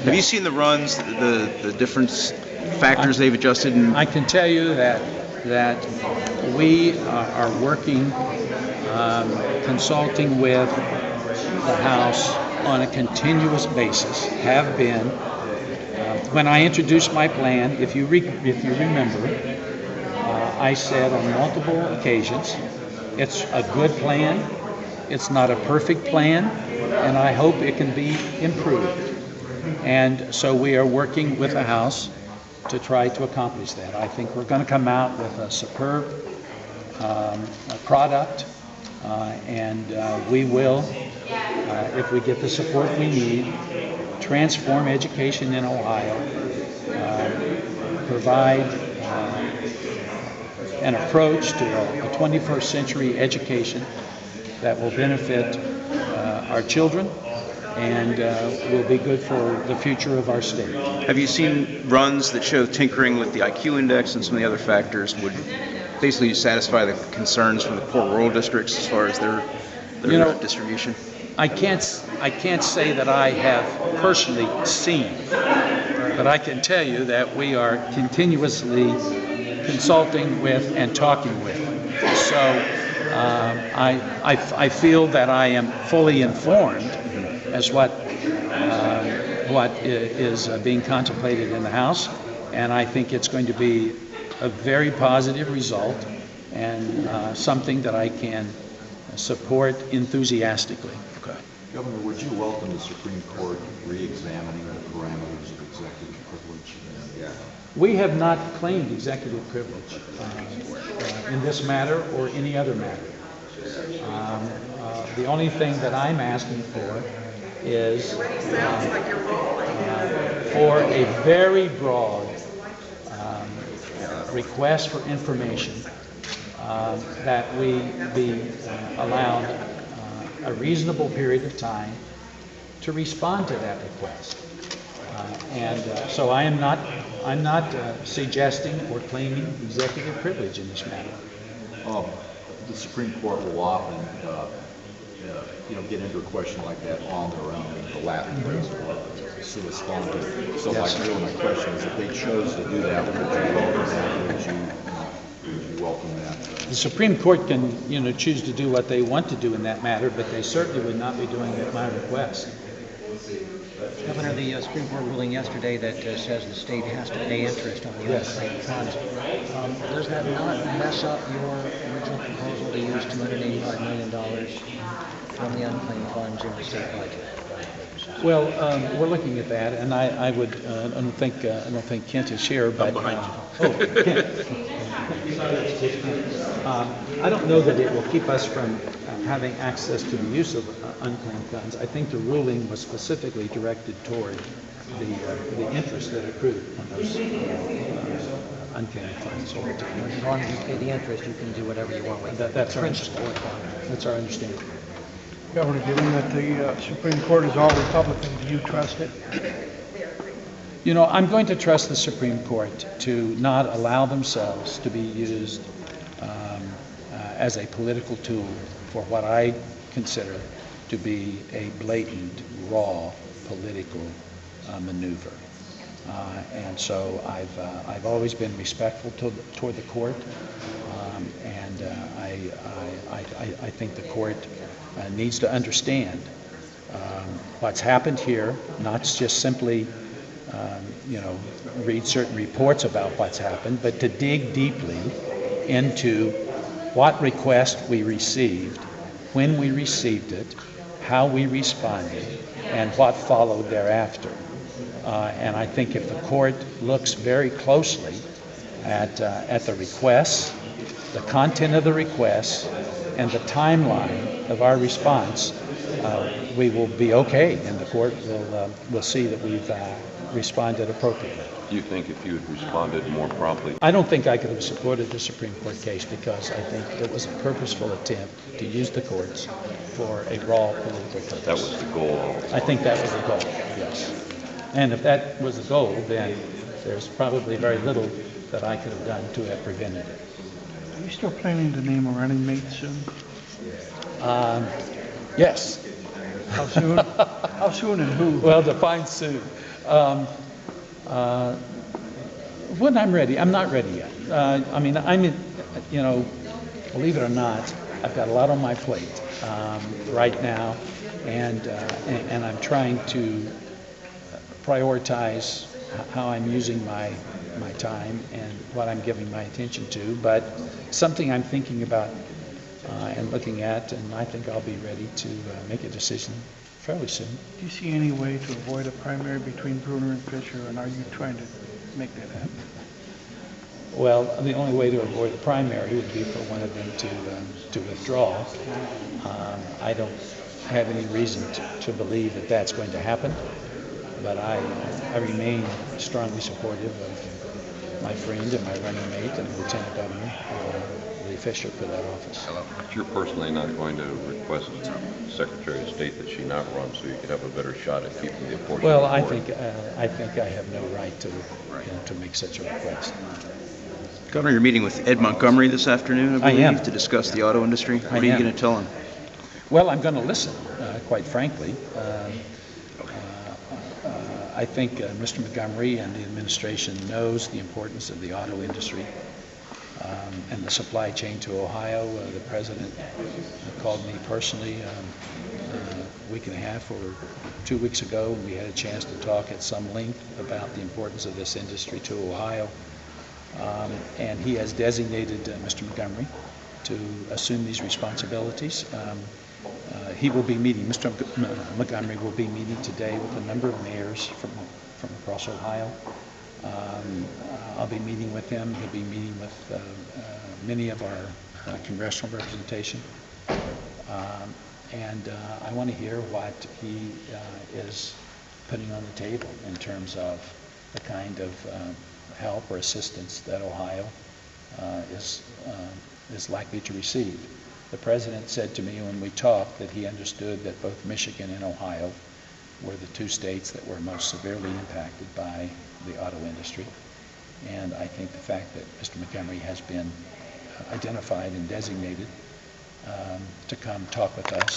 Have you seen the runs, the different factors they've adjusted? I can tell you that we are working, consulting with the House on a continuous basis, have been. When I introduced my plan, if you remember, I said on multiple occasions, it's a good plan, it's not a perfect plan, and I hope it can be improved. And so we are working with the House to try to accomplish that. I think we're going to come out with a superb product, and we will, if we get the support we need, transform education in Ohio, provide an approach to a 21st century education that will benefit our children and will be good for the future of our state. Have you seen runs that show tinkering with the IQ index and some of the other factors would basically satisfy the concerns from the poor rural districts as far as their distribution? I can't say that I have personally seen, but I can tell you that we are continuously consulting with and talking with. So I feel that I am fully informed as what is being contemplated in the House, and I think it's going to be a very positive result and something that I can support enthusiastically. Okay. Governor, would you welcome the Supreme Court re-examining the parameters of executive privilege? We have not claimed executive privilege in this matter or any other matter. The only thing that I'm asking for is for a very broad request for information that we be allowed a reasonable period of time to respond to that request. So I'm not suggesting or claiming executive privilege in this matter. The Supreme Court will often, get into a question like that on their own. The Latin phrase for sua sponte. So, Yes. my question is, if they chose to do that, would you welcome that? Would you welcome that? The Supreme Court can, choose to do what they want to do in that matter, but they certainly would not be doing it at my request. Governor, the Supreme Court ruling yesterday that says the state has to pay interest on the unclaimed funds. Does that not mess up your original proposal to use $285 million from the unclaimed funds in the state budget? Well, we're looking at that, and I don't think Kent is here, but Kent. I don't know that it will keep us from having access to the use of unclaimed funds. I think the ruling was specifically directed toward the interest that accrued on those unclaimed funds over time. As long as you pay the interest, you can do whatever you want with That's the our principal. That's our understanding. Governor, given that the Supreme Court is all Republican, do you trust it? I'm going to trust the Supreme Court to not allow themselves to be used as a political tool for what I consider to be a blatant, raw political maneuver. And so I've always been respectful toward the court, and I think the court needs to understand what's happened here, not just simply read certain reports about what's happened, but to dig deeply into what request we received, when we received it, how we responded, and what followed thereafter. And I think if the court looks very closely at the requests, the content of the requests, and the timeline of our response, we will be okay, and the court will see that we've responded appropriately. Do you think if you had responded more promptly? I don't think I could have supported the Supreme Court case because I think it was a purposeful attempt to use the courts for a raw political purpose. That was the goal. I think that was the goal, yes. And if that was the goal, then there's probably very little that I could have done to have prevented it. Are you still planning to name a running mate soon? Yes. How soon? How soon and who? Well, define soon. When I'm ready, I'm not ready yet. I mean, believe it or not, I've got a lot on my plate right now, and I'm trying to prioritize how I'm using my time and what I'm giving my attention to, but something I'm thinking about and looking at, and I think I'll be ready to make a decision fairly soon. Do you see any way to avoid a primary between Bruner and Fisher, and are you trying to make that happen? Well, the only way to avoid a primary would be for one of them to withdraw. I don't have any reason to believe that that's going to happen, but I remain strongly supportive of my friend and my running mate and Lieutenant Governor Lee Fisher for that office. But you're personally not going to request Secretary of State that she not run so you could have a better shot at keeping the apportionment Well, board? I think I have no right to make such a request. Governor, you're meeting with Ed Montgomery this afternoon, I I believe, am. to discuss the auto industry. What are you am. going to tell him? Well, I'm going to listen, quite frankly. I think Mr. Montgomery and the administration knows the importance of the auto industry and the supply chain to Ohio. The president called me personally a week and a half or 2 weeks ago, and we had a chance to talk at some length about the importance of this industry to Ohio. And he has designated Mr. Montgomery to assume these responsibilities. He will be meeting, Mr. Montgomery will be meeting today with a number of mayors from across Ohio. I'll be meeting with him. He'll be meeting with many of our congressional representation. And I want to hear what he is putting on the table in terms of the kind of help or assistance that Ohio is likely to receive. The president said to me when we talked that he understood that both Michigan and Ohio were the two states that were most severely impacted by the auto industry. And I think the fact that Mr. Montgomery has been identified and designated to come talk with us